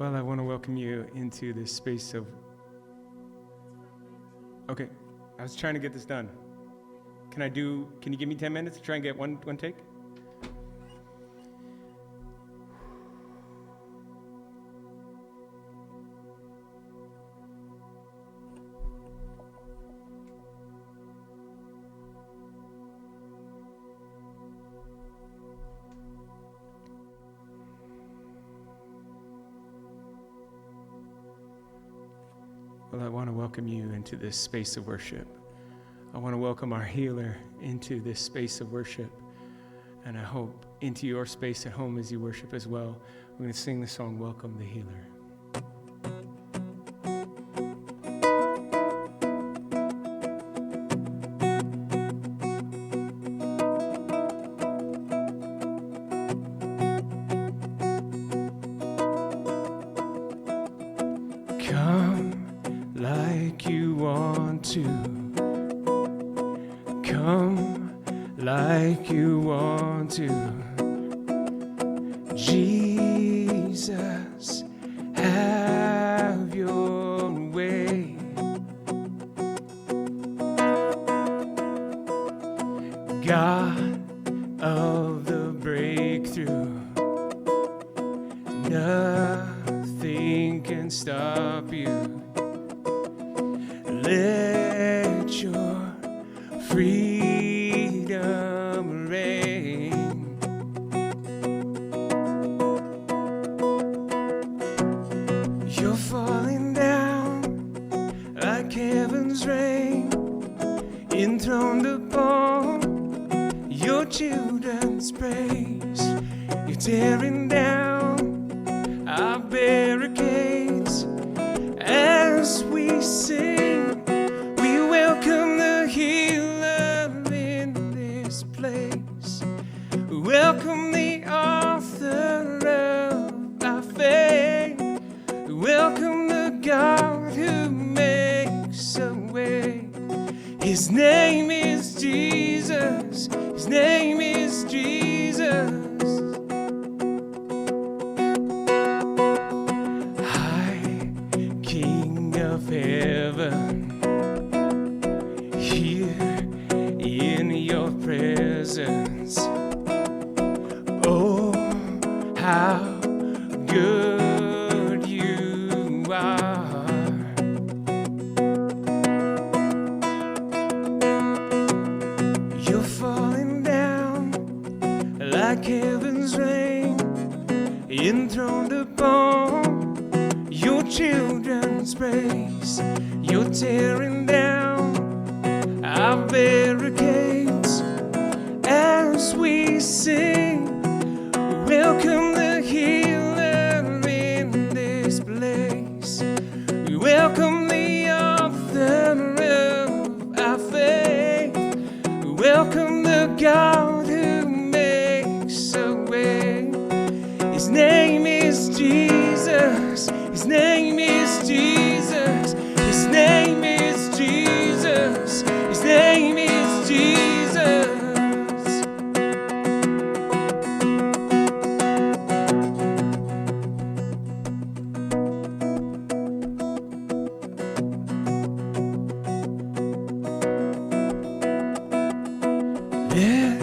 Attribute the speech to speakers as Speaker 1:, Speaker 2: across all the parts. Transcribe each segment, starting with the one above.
Speaker 1: Well, I want to welcome you into this space of... Okay, I was trying to get this done. Can you give me 10 minutes to try and get one take? Well, I want to welcome you into this space of worship. I want to welcome our healer into this space of worship. And I hope into your space at home as you worship as well. We're going to sing the song, Welcome the Healer. Come like you want to. Come like you want to. Jesus, have your way. God of the breakthrough, nothing can stop you. Let your freedom reign. You're falling down like heaven's rain, enthroned upon your children's praise. You're tearing down our barricades as we sing. We welcome the healer in this place. We welcome the author of our faith. We welcome the God who makes a way. His name is Jesus. His name is Jesus. High King of heaven, here in your presence. Oh, how good you are. You're falling down like heaven's rain, enthroned upon your children's praise. You're tearing down our barricades as we sing. We welcome the healer in this place. We welcome the author of our faith. We welcome the God who makes a way. His name is Jesus. His name is Jesus. His name is Jesus. His name is Jesus. Let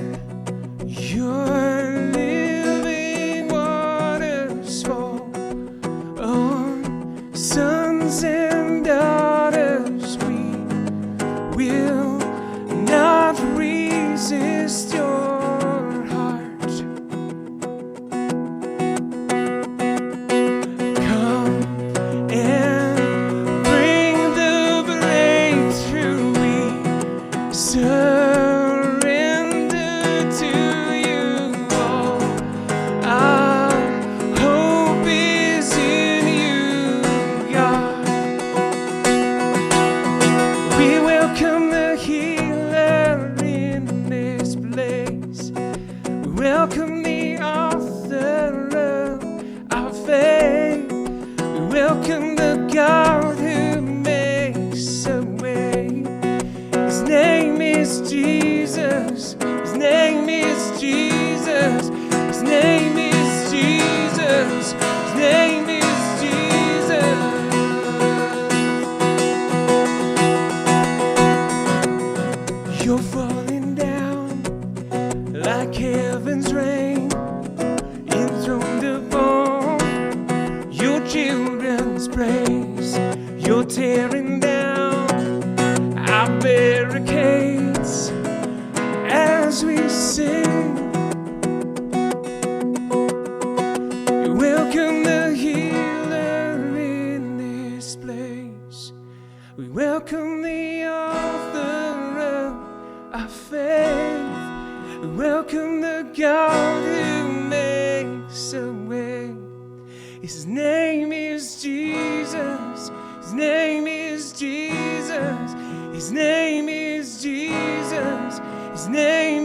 Speaker 1: your living waters fall on sons place. You're tearing down our barricades as we sing. You welcome the healer in this place. We welcome the author of our faith. We welcome the God who makes a way. His name is Jesus. His name is Jesus. His name is Jesus. His name